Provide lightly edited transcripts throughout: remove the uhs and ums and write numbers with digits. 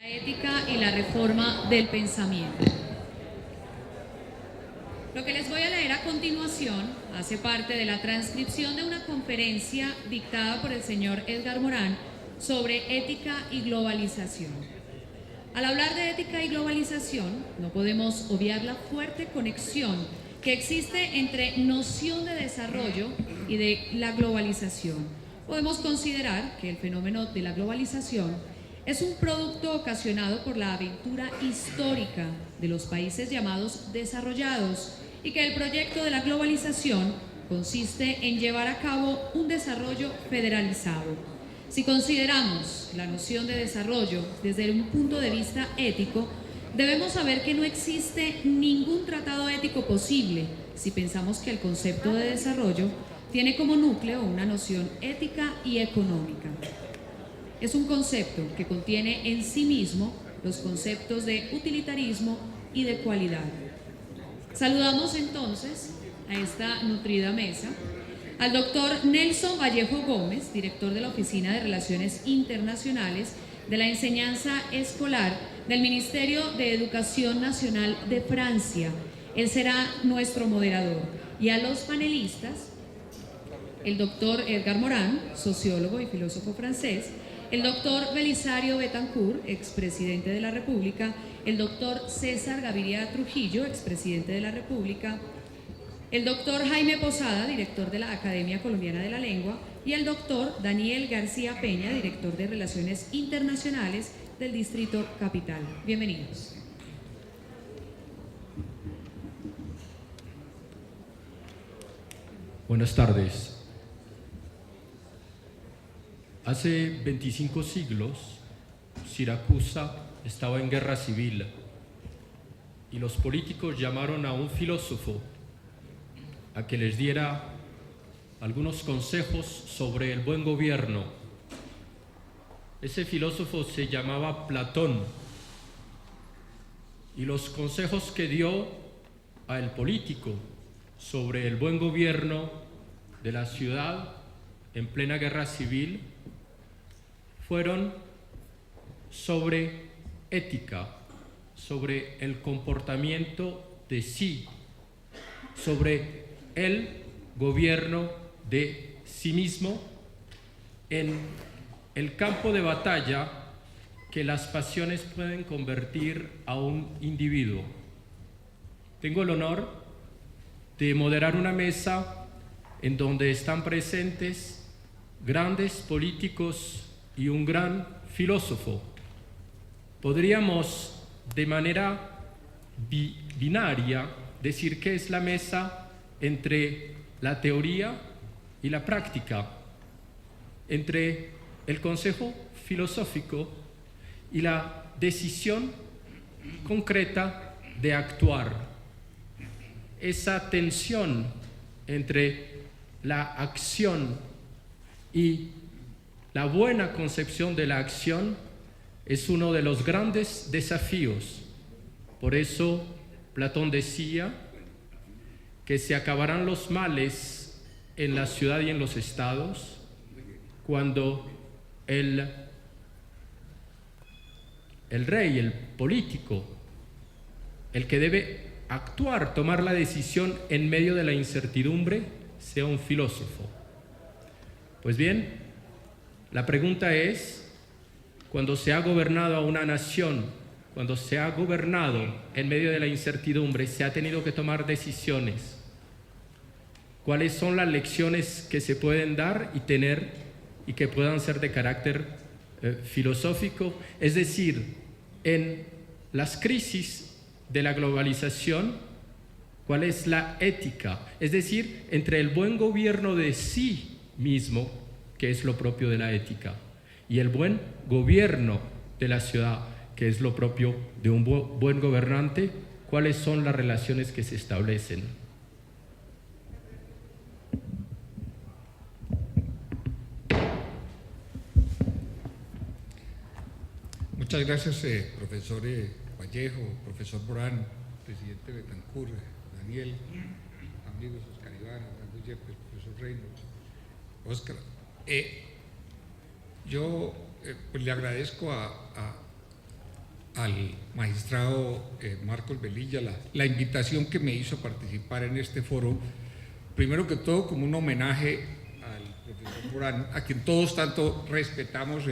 La ética y la reforma del pensamiento. Lo que les voy a leer a continuación hace parte de la transcripción de una conferencia dictada por el señor Edgar Morán sobre ética y globalización. Al hablar de ética y globalización, no podemos obviar la fuerte conexión que existe entre noción de desarrollo y de la globalización. Podemos considerar que el fenómeno de la globalización es un producto ocasionado por la aventura histórica de los países llamados desarrollados y que el proyecto de la globalización consiste en llevar a cabo un desarrollo federalizado. Si consideramos la noción de desarrollo desde un punto de vista ético, debemos saber que no existe ningún tratado ético posible si pensamos que el concepto de desarrollo tiene como núcleo una noción ética y económica. Es un concepto que contiene en sí mismo los conceptos de utilitarismo y de cualidad. Saludamos entonces a esta nutrida mesa al doctor Nelson Vallejo Gómez, director de la Oficina de Relaciones Internacionales de la Enseñanza Escolar del Ministerio de Educación Nacional de Francia. Él será nuestro moderador. Y a los panelistas, el doctor Edgar Morán, sociólogo y filósofo francés, el doctor Belisario Betancourt, expresidente de la República, el doctor César Gaviria Trujillo, expresidente de la República, el doctor Jaime Posada, director de la Academia Colombiana de la Lengua, y el doctor Daniel García Peña, director de Relaciones Internacionales del Distrito Capital. Bienvenidos. Buenas tardes. Hace 25 siglos, Siracusa estaba en guerra civil y los políticos llamaron a un filósofo a que les diera algunos consejos sobre el buen gobierno. Ese filósofo se llamaba Platón y los consejos que dio al político sobre el buen gobierno de la ciudad en plena guerra civil fueron sobre ética, sobre el comportamiento de sí, sobre el gobierno de sí mismo en el campo de batalla que las pasiones pueden convertir a un individuo. Tengo el honor de moderar una mesa en donde están presentes grandes políticos y un gran filósofo. Podríamos de manera binaria decir que es la mesa entre la teoría y la práctica, entre el consejo filosófico y la decisión concreta de actuar. Esa tensión entre la acción y la buena concepción de la acción es uno de los grandes desafíos. Por eso Platón decía que se acabarán los males en la ciudad y en los estados cuando el rey, el político, el que debe actuar, tomar la decisión en medio de la incertidumbre, sea un filósofo. Pues bien, la pregunta es, cuando se ha gobernado a una nación, cuando se ha gobernado en medio de la incertidumbre, se ha tenido que tomar decisiones. ¿Cuáles son las lecciones que se pueden dar y tener y que puedan ser de carácter filosófico? Es decir, en las crisis de la globalización, ¿cuál es la ética? Es decir, entre el buen gobierno de sí mismo, que es lo propio de la ética, y el buen gobierno de la ciudad, que es lo propio de un buen gobernante, ¿cuáles son las relaciones que se establecen? Muchas gracias, profesor Vallejo, profesor Morán, presidente Betancourt, Daniel, amigos Oscar Iván, Orlando Yepes, profesor Reynolds, Oscar. Yo pues le agradezco a al magistrado Marcos Velilla la invitación que me hizo a participar en este foro, primero que todo como un homenaje al profesor Morán, a quien todos tanto respetamos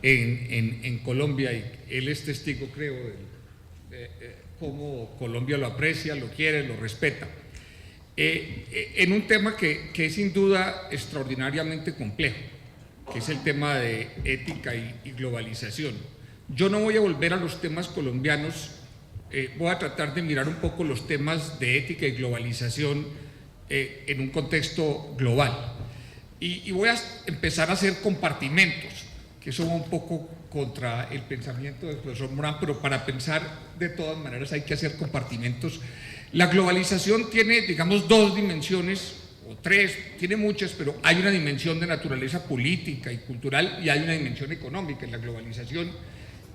en Colombia, y él es testigo, creo, de cómo Colombia lo aprecia, lo quiere, lo respeta, en un tema que es sin duda extraordinariamente complejo, que es el tema de ética y globalización. Yo no voy a volver a los temas colombianos, voy a tratar de mirar un poco los temas de ética y globalización en un contexto global. Y voy a empezar a hacer compartimentos, que son un poco contra el pensamiento del profesor Morán, pero para pensar de todas maneras hay que hacer compartimentos. La globalización tiene, digamos, dos dimensiones, o tres, tiene muchas, pero hay una dimensión de naturaleza política y cultural y hay una dimensión económica en la globalización,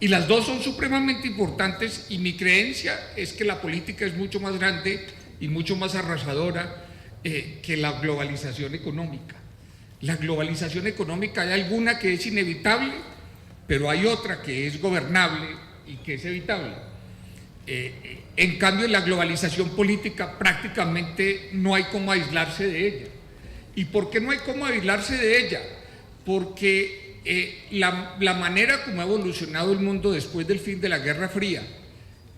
y las dos son supremamente importantes, y mi creencia es que la política es mucho más grande y mucho más arrasadora que la globalización económica. La globalización económica, hay alguna que es inevitable, pero hay otra que es gobernable y que es evitable. En cambio, en la globalización política prácticamente no hay cómo aislarse de ella. ¿Y por qué no hay cómo aislarse de ella? Porque la manera como ha evolucionado el mundo después del fin de la Guerra Fría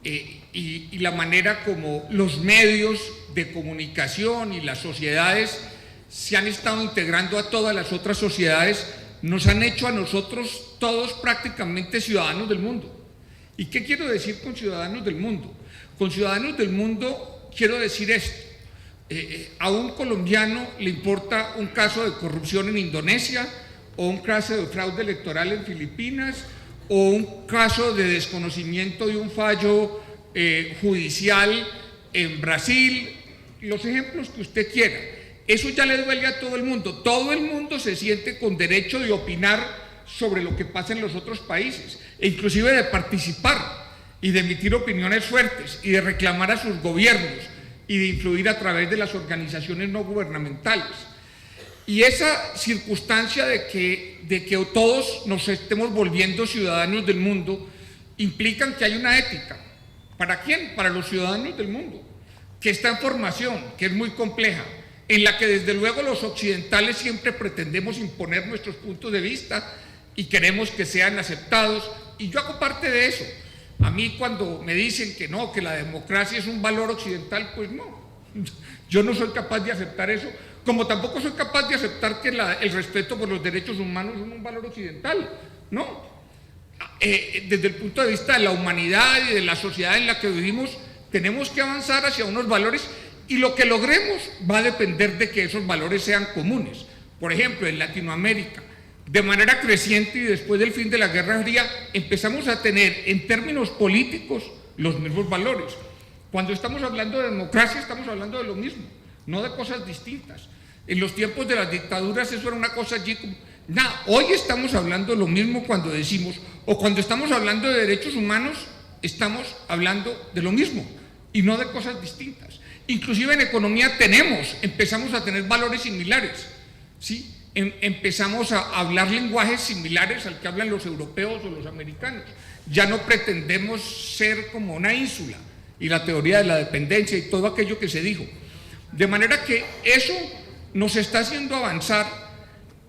y la manera como los medios de comunicación y las sociedades se han estado integrando a todas las otras sociedades, nos han hecho a nosotros todos prácticamente ciudadanos del mundo. ¿Y qué quiero decir con ciudadanos del mundo? Con ciudadanos del mundo quiero decir esto: a un colombiano le importa un caso de corrupción en Indonesia, o un caso de fraude electoral en Filipinas, o un caso de desconocimiento de un fallo judicial en Brasil, los ejemplos que usted quiera. Eso ya le duele a todo el mundo. Todo el mundo se siente con derecho de opinar sobre lo que pasa en los otros países, e inclusive de participar y de emitir opiniones fuertes y de reclamar a sus gobiernos y de influir a través de las organizaciones no gubernamentales. Y esa circunstancia de que todos nos estemos volviendo ciudadanos del mundo implican que hay una ética. ¿Para quién? Para los ciudadanos del mundo, que está en formación, que es muy compleja, en la que desde luego los occidentales siempre pretendemos imponer nuestros puntos de vista y queremos que sean aceptados, y yo hago parte de eso. A mí cuando me dicen que no, que la democracia es un valor occidental, pues no, yo no soy capaz de aceptar eso, como tampoco soy capaz de aceptar que el respeto por los derechos humanos es un valor occidental, no. Desde el punto de vista de la humanidad y de la sociedad en la que vivimos, tenemos que avanzar hacia unos valores, y lo que logremos va a depender de que esos valores sean comunes. Por ejemplo, en Latinoamérica, de manera creciente y después del fin de la Guerra Fría, empezamos a tener en términos políticos los mismos valores. Cuando estamos hablando de democracia estamos hablando de lo mismo, no de cosas distintas. En los tiempos de las dictaduras eso era una cosa allí como... Nada, hoy estamos hablando de lo mismo cuando decimos, o cuando estamos hablando de derechos humanos, estamos hablando de lo mismo y no de cosas distintas. Inclusive en economía empezamos a tener valores similares, ¿sí? Empezamos a hablar lenguajes similares al que hablan los europeos o los americanos. Ya no pretendemos ser como una ínsula, y la teoría de la dependencia y todo aquello que se dijo. De manera que eso nos está haciendo avanzar,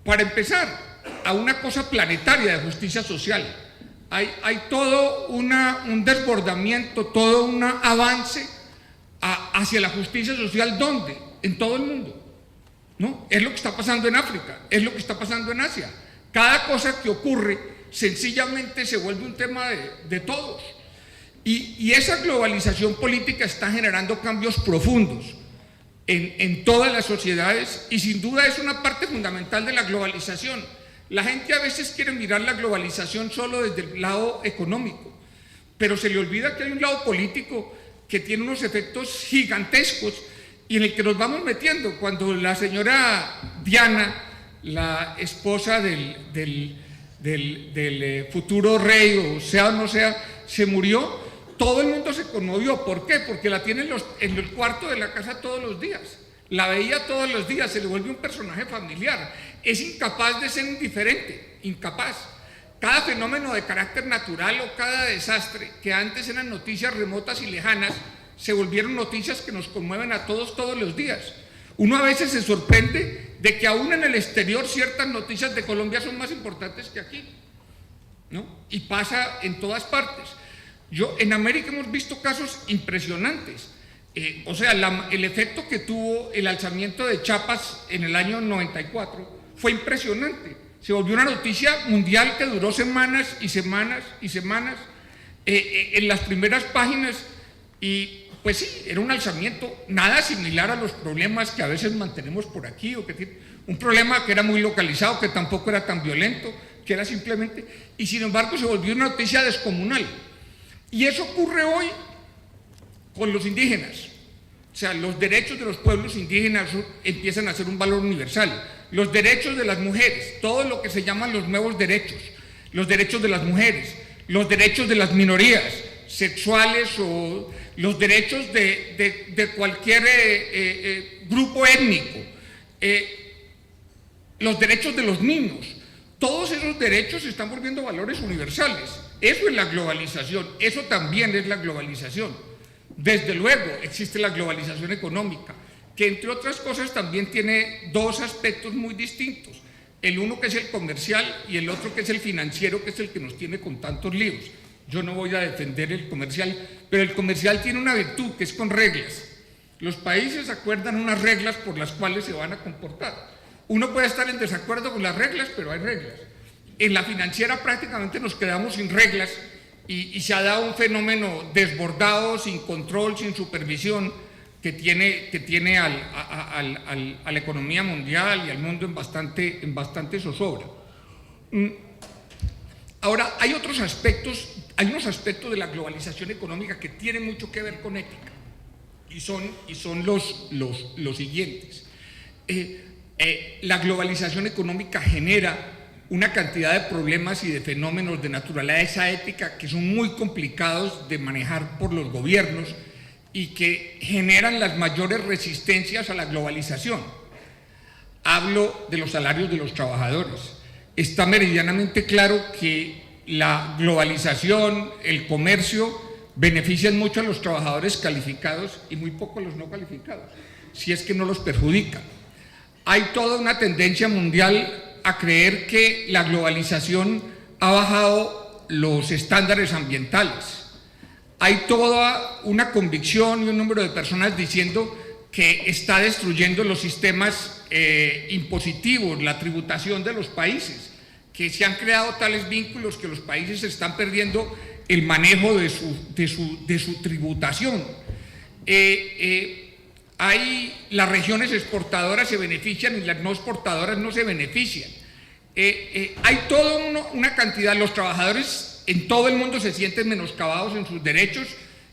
para empezar, a una cosa planetaria de justicia social. Hay todo un desbordamiento, todo un avance hacia la justicia social. ¿Dónde? En todo el mundo. ¿No? Es lo que está pasando en África, es lo que está pasando en Asia. Cada cosa que ocurre sencillamente se vuelve un tema de todos. Y esa globalización política está generando cambios profundos en todas las sociedades, y sin duda es una parte fundamental de la globalización. La gente a veces quiere mirar la globalización solo desde el lado económico, pero se le olvida que hay un lado político que tiene unos efectos gigantescos y en el que nos vamos metiendo. Cuando la señora Diana, la esposa del futuro rey, o sea o no sea, se murió, todo el mundo se conmovió. ¿Por qué? Porque la tiene en el cuarto de la casa todos los días, la veía todos los días, se le vuelve un personaje familiar, es incapaz de ser indiferente, incapaz. cada fenómeno de carácter natural o cada desastre que antes eran noticias remotas y lejanas, se volvieron noticias que nos conmueven a todos los días. Uno a veces se sorprende de que aún en el exterior ciertas noticias de Colombia son más importantes que aquí, ¿no? Y pasa en todas partes. En América hemos visto casos impresionantes. El efecto que tuvo el alzamiento de Chiapas en el año 94 fue impresionante. Se volvió una noticia mundial que duró semanas y semanas y semanas en las primeras páginas, y pues sí, era un alzamiento nada similar a los problemas que a veces mantenemos por aquí, un problema que era muy localizado, que tampoco era tan violento, que era simplemente, y sin embargo se volvió una noticia descomunal. Y eso ocurre hoy con los indígenas. O sea, los derechos de los pueblos indígenas empiezan a ser un valor universal. Los derechos de las mujeres, todo lo que se llaman los nuevos derechos, los derechos de las mujeres, los derechos de las minorías sexuales o los derechos de cualquier grupo étnico, los derechos de los niños, todos esos derechos se están volviendo valores universales. Eso es la globalización, eso también es la globalización. Desde luego existe la globalización económica, que entre otras cosas también tiene dos aspectos muy distintos. El uno que es el comercial y el otro que es el financiero, que es el que nos tiene con tantos líos. Yo no voy a defender el comercial, pero el comercial tiene una virtud, que es con reglas. Los países acuerdan unas reglas por las cuales se van a comportar. Uno puede estar en desacuerdo con las reglas, pero hay reglas. En la financiera prácticamente nos quedamos sin reglas y se ha dado un fenómeno desbordado, sin control, sin supervisión, que tiene a la economía mundial y al mundo en bastante zozobra. Ahora, hay unos aspectos de la globalización económica que tienen mucho que ver con ética, y son los siguientes. La globalización económica genera una cantidad de problemas y de fenómenos de naturaleza ética que son muy complicados de manejar por los gobiernos y que generan las mayores resistencias a la globalización. Hablo de los salarios de los trabajadores. Está meridianamente claro que la globalización, el comercio, benefician mucho a los trabajadores calificados y muy poco a los no calificados, si es que no los perjudican. Hay toda una tendencia mundial a creer que la globalización ha bajado los estándares ambientales. Hay toda una convicción y un número de personas diciendo que está destruyendo los sistemas impositivos, la tributación de los países, que se han creado tales vínculos que los países están perdiendo el manejo de su tributación. Las regiones exportadoras se benefician y las no exportadoras no se benefician. Hay toda una cantidad, los trabajadores en todo el mundo se sienten menoscabados en sus derechos,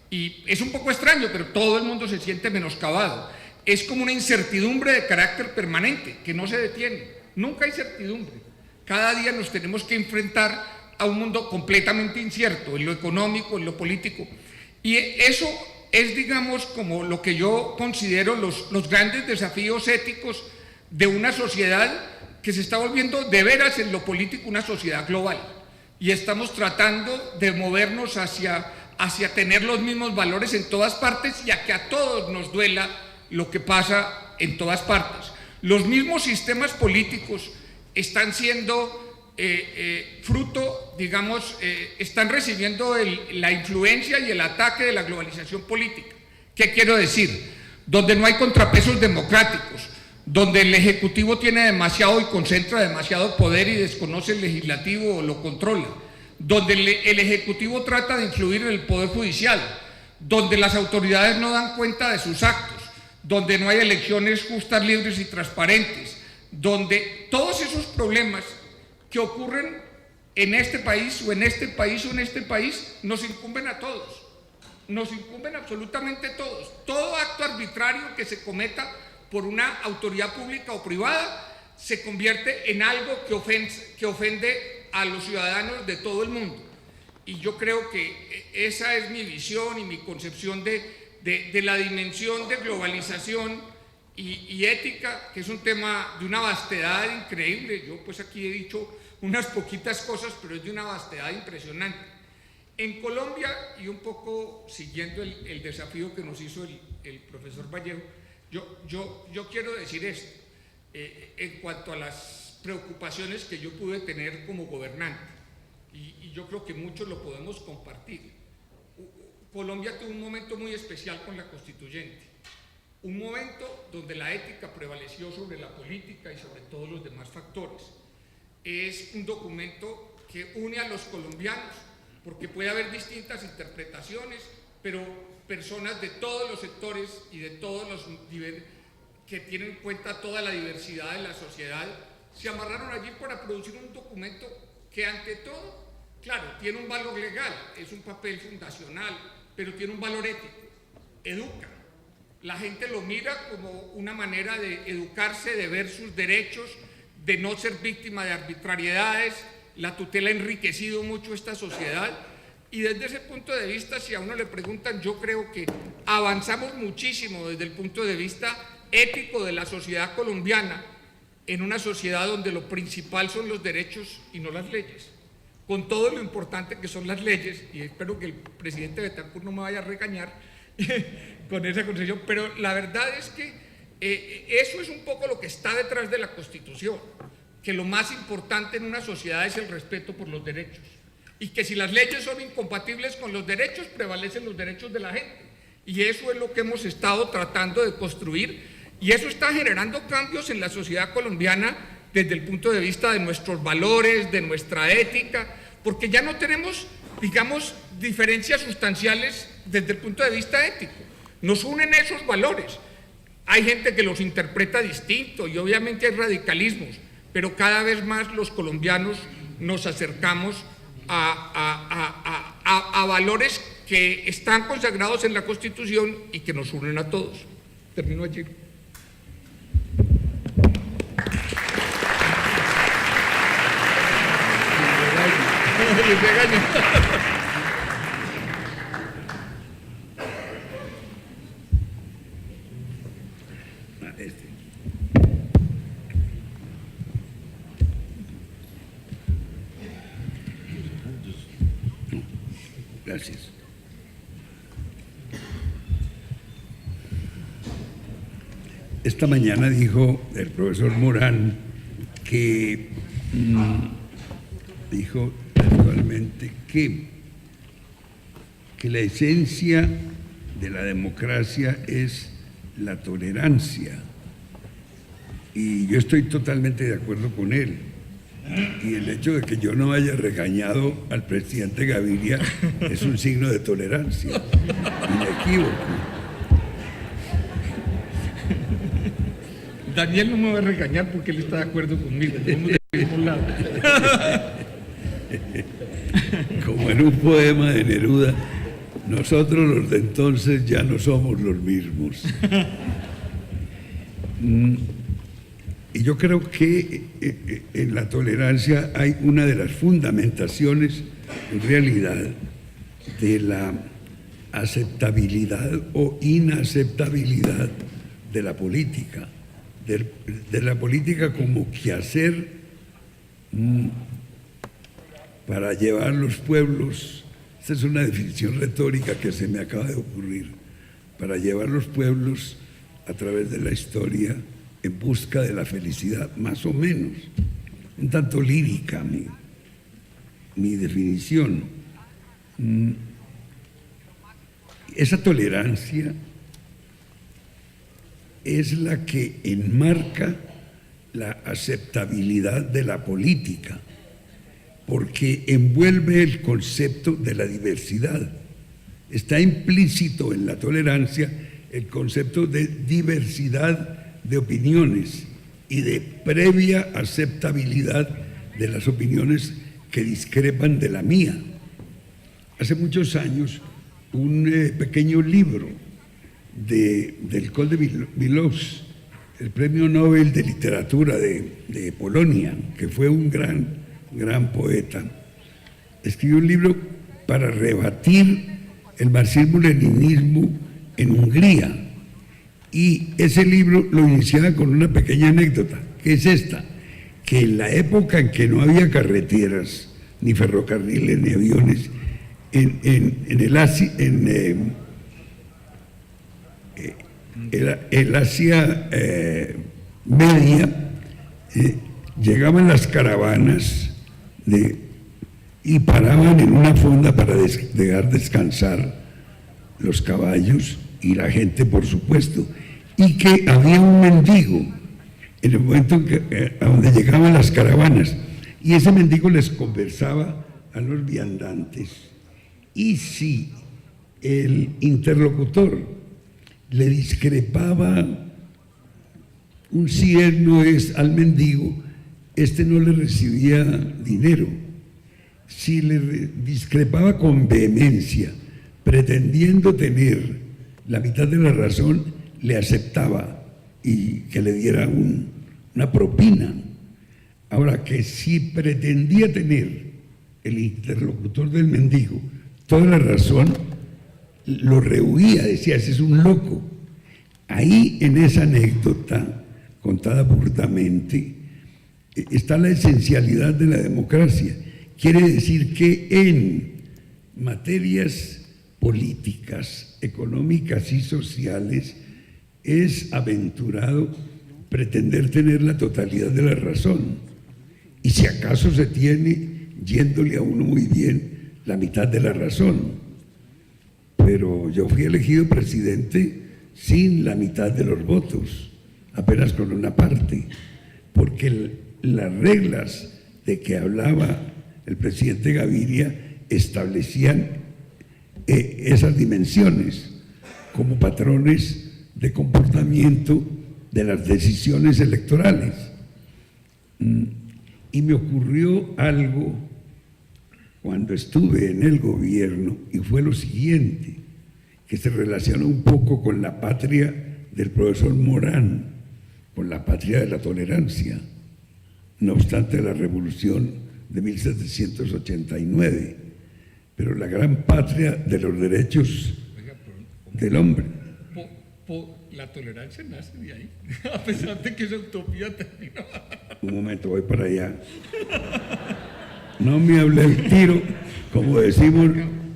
y es un poco extraño, pero todo el mundo se siente menoscabado. Es como una incertidumbre de carácter permanente que no se detiene, nunca hay certidumbre. Cada día nos tenemos que enfrentar a un mundo completamente incierto en lo económico, en lo político, y eso es, digamos, como lo que yo considero los grandes desafíos éticos de una sociedad que se está volviendo de veras en lo político una sociedad global, y estamos tratando de movernos hacia tener los mismos valores en todas partes y a que a todos nos duela lo que pasa en todas partes. Los mismos sistemas políticos están siendo fruto, digamos, están recibiendo la influencia y el ataque de la globalización política. ¿Qué quiero decir? Donde no hay contrapesos democráticos, donde el Ejecutivo tiene demasiado y concentra demasiado poder y desconoce el Legislativo o lo controla, donde el Ejecutivo trata de influir en el Poder Judicial, donde las autoridades no dan cuenta de sus actos, donde no hay elecciones justas, libres y transparentes, donde todos esos problemas que ocurren en este país o en este país o en este país nos incumben a todos, nos incumben absolutamente todos. Todo acto arbitrario que se cometa por una autoridad pública o privada se convierte en algo que ofende a los ciudadanos de todo el mundo. Y yo creo que esa es mi visión y mi concepción de la dimensión de globalización y ética, que es un tema de una vastedad increíble. Yo pues aquí he dicho unas poquitas cosas, pero es de una vastedad impresionante. En Colombia, y un poco siguiendo el desafío que nos hizo el profesor Vallejo, yo quiero decir esto, en cuanto a las preocupaciones que yo pude tener como gobernante, y yo creo que muchos lo podemos compartir. Colombia tuvo un momento muy especial con la constituyente, un momento donde la ética prevaleció sobre la política y sobre todos los demás factores. Es un documento que une a los colombianos, porque puede haber distintas interpretaciones, pero personas de todos los sectores y de todos los niveles que tienen en cuenta toda la diversidad de la sociedad, se amarraron allí para producir un documento que ante todo, claro, tiene un valor legal, es un papel fundacional, pero tiene un valor ético, educa. La gente lo mira como una manera de educarse, de ver sus derechos, de no ser víctima de arbitrariedades. La tutela ha enriquecido mucho esta sociedad, y desde ese punto de vista, si a uno le preguntan, yo creo que avanzamos muchísimo desde el punto de vista ético de la sociedad colombiana, en una sociedad donde lo principal son los derechos y no las leyes, con todo lo importante que son las leyes, y espero que el presidente Betancourt no me vaya a regañar con esa concesión, pero la verdad es que eso es un poco lo que está detrás de la Constitución, que lo más importante en una sociedad es el respeto por los derechos, y que si las leyes son incompatibles con los derechos, prevalecen los derechos de la gente, y eso es lo que hemos estado tratando de construir, y eso está generando cambios en la sociedad colombiana desde el punto de vista de nuestros valores, de nuestra ética, porque ya no tenemos, digamos, diferencias sustanciales desde el punto de vista ético, nos unen esos valores. Hay gente que los interpreta distinto y obviamente hay radicalismos, pero cada vez más los colombianos nos acercamos a valores que están consagrados en la Constitución y que nos unen a todos. Termino allí. Gracias. Esta mañana dijo el profesor Morán que dijo actualmente que la esencia de la democracia es la tolerancia, y yo estoy totalmente de acuerdo con él. Y el hecho de que yo no haya regañado al presidente Gaviria es un signo de tolerancia, inequívoco. Daniel no me va a regañar porque él está de acuerdo conmigo, estamos del mismo lado. Como en un poema de Neruda, nosotros los de entonces ya no somos los mismos. Y yo creo que en la tolerancia hay una de las fundamentaciones, en realidad, de la aceptabilidad o inaceptabilidad de la política, de la política como quehacer para llevar los pueblos. Esta es una definición retórica que se me acaba de ocurrir, para llevar los pueblos a través de la historia en busca de la felicidad, más o menos, un tanto lírica mi definición. Esa tolerancia es la que enmarca la aceptabilidad de la política, porque envuelve el concepto de la diversidad. Está implícito en la tolerancia el concepto de diversidad de opiniones y de previa aceptabilidad de las opiniones que discrepan de la mía. Hace muchos años, un pequeño libro del Col de Milosz, el premio Nobel de Literatura de Polonia, que fue un gran poeta, escribió un libro para rebatir el marxismo-leninismo en Hungría. Y ese libro lo iniciaba con una pequeña anécdota, que es esta: que en la época en que no había carreteras, ni ferrocarriles, ni aviones, el Asia Media, llegaban las caravanas y paraban en una fonda para dejar descansar los caballos y la gente, por supuesto, y que había un mendigo en el momento a donde llegaban las caravanas, y ese mendigo les conversaba a los viandantes, y si el interlocutor le discrepaba un cierno al mendigo, este no le recibía dinero. Si le discrepaba con vehemencia, pretendiendo tener la mitad de la razón, le aceptaba y que le diera una propina. Ahora, que si pretendía tener el interlocutor del mendigo toda la razón, lo rehuía, decía, ese es un loco. Ahí, en esa anécdota contada burdamente, está la esencialidad de la democracia. Quiere decir que en materias políticas, económicas y sociales es aventurado pretender tener la totalidad de la razón, y si acaso se tiene, yéndole a uno muy bien, la mitad de la razón. Pero yo fui elegido presidente sin la mitad de los votos, apenas con una parte, porque las reglas de que hablaba el presidente Gaviria establecían esas dimensiones como patrones de comportamiento de las decisiones electorales. Y me ocurrió algo cuando estuve en el gobierno, y fue lo siguiente, que se relaciona un poco con la patria del profesor Morán, con la patria de la tolerancia. No obstante la revolución de 1789, pero la gran patria de los derechos del hombre. La tolerancia nace de ahí, a pesar de que esa utopía terminó. Un momento, voy para allá. No me hable el tiro, como decimos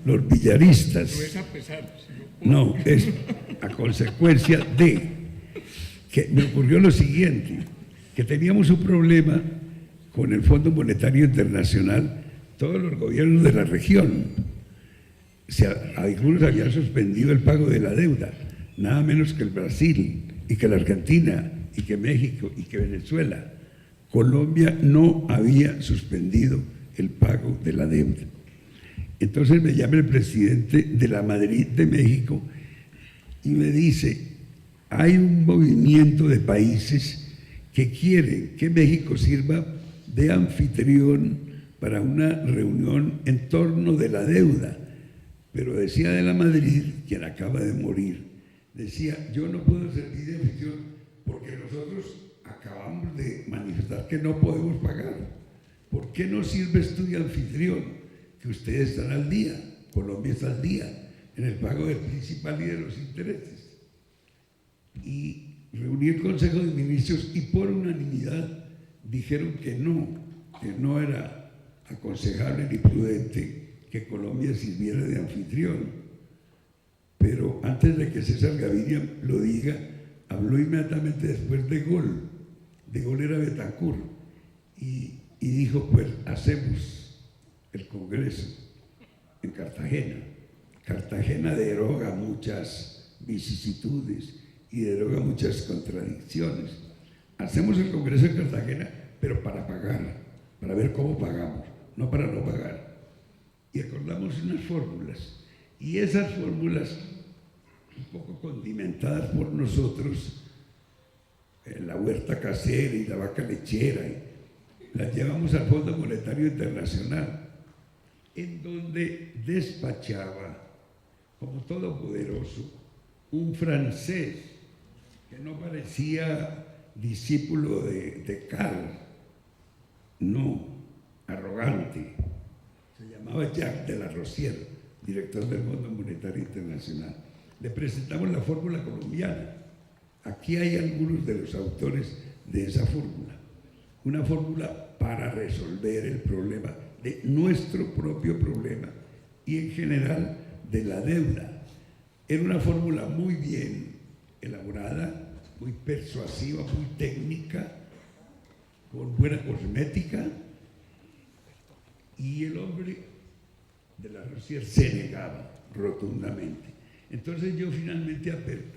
los villaristas. No es a pesar, no, es a consecuencia de que me ocurrió lo siguiente, que teníamos un problema con el Fondo Monetario Internacional, todos los gobiernos de la región. Algunos habían suspendido el pago de la deuda, nada menos que el Brasil, y que la Argentina, y que México, y que Venezuela. Colombia no había suspendido el pago de la deuda. Entonces me llama el presidente de la Madrid de México y me dice, hay un movimiento de países que quieren que México sirva de anfitrión para una reunión en torno de la deuda. Pero decía de la Madrid, quien acaba de morir, decía, yo no puedo servir de anfitrión porque nosotros acabamos de manifestar que no podemos pagar. ¿Por qué no sirves tú de anfitrión? Que ustedes están al día, Colombia está al día en el pago del principal y de los intereses. Y reuní el Consejo de Ministros y por unanimidad dijeron que no era aconsejable ni prudente que Colombia sirviera de anfitrión. Pero antes de que César Gaviria lo diga, habló inmediatamente después de Gaulle. De Gaulle era Betancourt. Y dijo, pues hacemos el Congreso en Cartagena. Cartagena deroga muchas vicisitudes y deroga muchas contradicciones. Hacemos el Congreso en Cartagena, pero para pagar, para ver cómo pagamos, no para no pagar. Y acordamos unas fórmulas. Y esas fórmulas, un poco condimentadas por nosotros, la huerta casera y la vaca lechera, las llevamos al Fondo Monetario Internacional, en donde despachaba, como todopoderoso, un francés que no parecía discípulo de Karl, no, arrogante, se llamaba Jacques de la Rosière, director del Fondo Monetario Internacional. Le presentamos la fórmula colombiana. Aquí hay algunos de los autores de esa fórmula. una fórmula para resolver el problema, de nuestro propio problema y en general de la deuda. Era una fórmula muy bien elaborada, muy persuasiva, muy técnica, con buena cosmética, y el hombre de la Rosier se negaba rotundamente. Entonces yo finalmente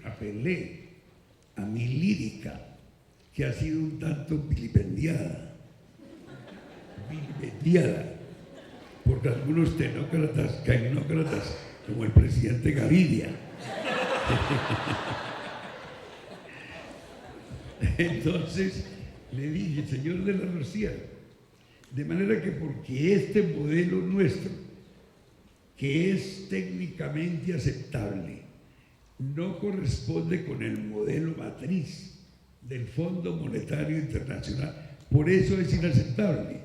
apelé a mi lírica, que ha sido un tanto vilipendiada por algunos tecnócratas como el presidente Gaviria. Entonces le dije, señor de la Rosier, de manera que porque este modelo nuestro, que es técnicamente aceptable, no corresponde con el modelo matriz del Fondo Monetario Internacional, por eso es inaceptable.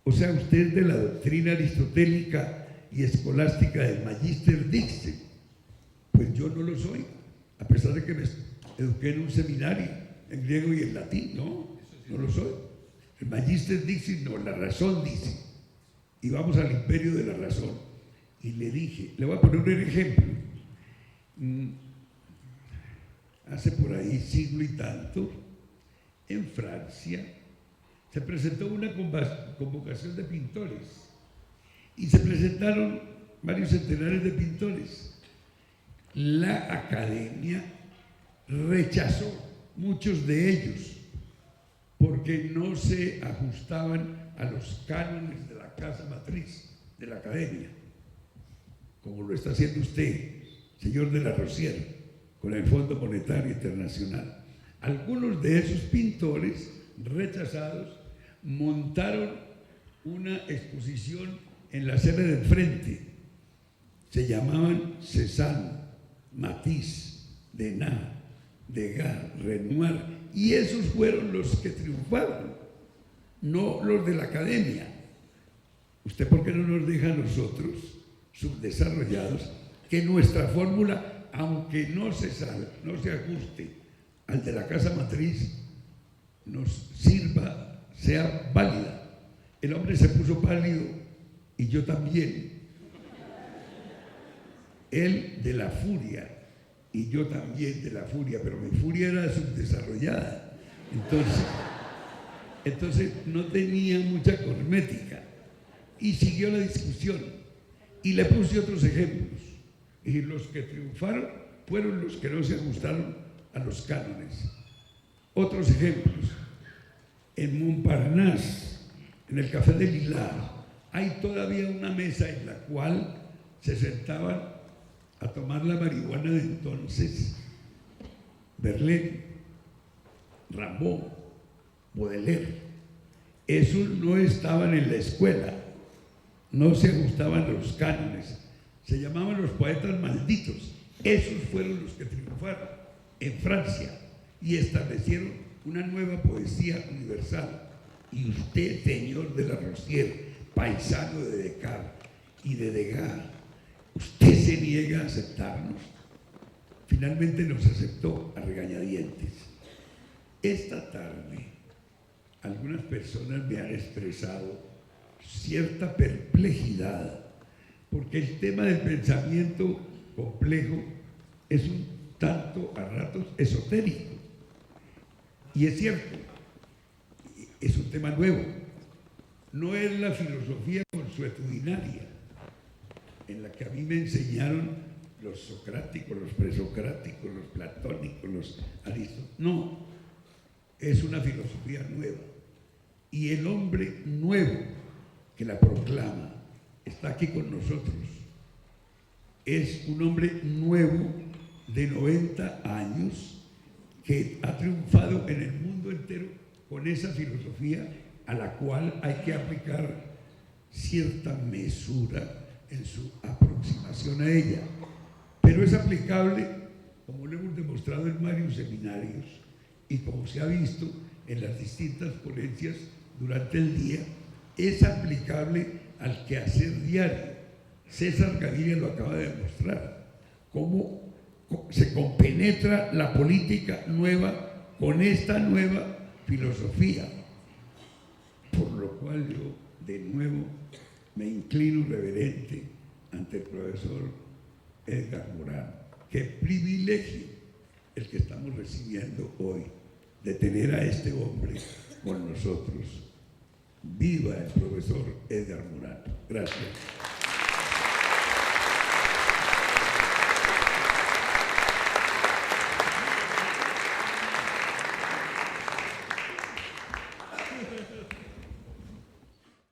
O sea, usted es de la doctrina aristotélica y escolástica del Magister Dictum. Pues yo no lo soy, a pesar de que me eduqué en un seminario en griego y en latín. No lo soy. El Magister Dictum no, la razón dice. Y vamos al imperio de la razón. Y le dije, le voy a poner un ejemplo. Hace por ahí siglo y tanto, en Francia, se presentó una convocación de pintores y se presentaron varios centenares de pintores. La academia rechazó muchos de ellos porque no se ajustaban a los cánones de la casa matriz de la academia, como lo está haciendo usted, señor de la Rosier, con el Fondo Monetario Internacional. Algunos de esos pintores rechazados montaron una exposición en la sede del frente. Se llamaban Cézanne, Matisse, Degas, Renoir, y esos fueron los que triunfaron, no los de la academia. ¿Usted por qué no nos deja a nosotros, subdesarrollados, que nuestra fórmula, aunque no se ajuste al de la casa matriz, nos sirva, sea válida? El hombre se puso pálido y yo también. Él de la furia y yo también de la furia, pero mi furia era subdesarrollada. Entonces no tenía mucha cosmética y siguió la discusión y le puse otros ejemplos. Y los que triunfaron fueron los que no se ajustaron a los cánones. Otros ejemplos. En Montparnasse, en el Café de Lilar, hay todavía una mesa en la cual se sentaban a tomar la marihuana de entonces Verlaine, Rimbaud, Baudelaire. Esos no estaban en la escuela, no se ajustaban a los cánones, se llamaban los poetas malditos. Esos fueron los que triunfaron en Francia y establecieron una nueva poesía universal. Y usted, señor de la Rosier, paisano de Descartes y de Degas, usted se niega a aceptarnos. Finalmente nos aceptó a regañadientes. Esta tarde algunas personas me han expresado cierta perplejidad porque el tema del pensamiento complejo es un tanto a ratos esotérico. Y es cierto, es un tema nuevo. No es la filosofía consuetudinaria en la que a mí me enseñaron los socráticos, los presocráticos, los platónicos, los aristotélicos. No, es una filosofía nueva. Y el hombre nuevo que la proclama está aquí con nosotros. Es un hombre nuevo de 90 años que ha triunfado en el mundo entero con esa filosofía a la cual hay que aplicar cierta mesura en su aproximación a ella. Pero es aplicable, como lo hemos demostrado en varios seminarios y como se ha visto en las distintas ponencias durante el día, es aplicable al quehacer diario. César Gaviria lo acaba de demostrar, cómo se compenetra la política nueva con esta nueva filosofía. cual yo de nuevo me inclino reverente ante el profesor Edgar Morán. Qué privilegio el que estamos recibiendo hoy de tener a este hombre con nosotros. Viva el profesor Edgar Morán. Gracias.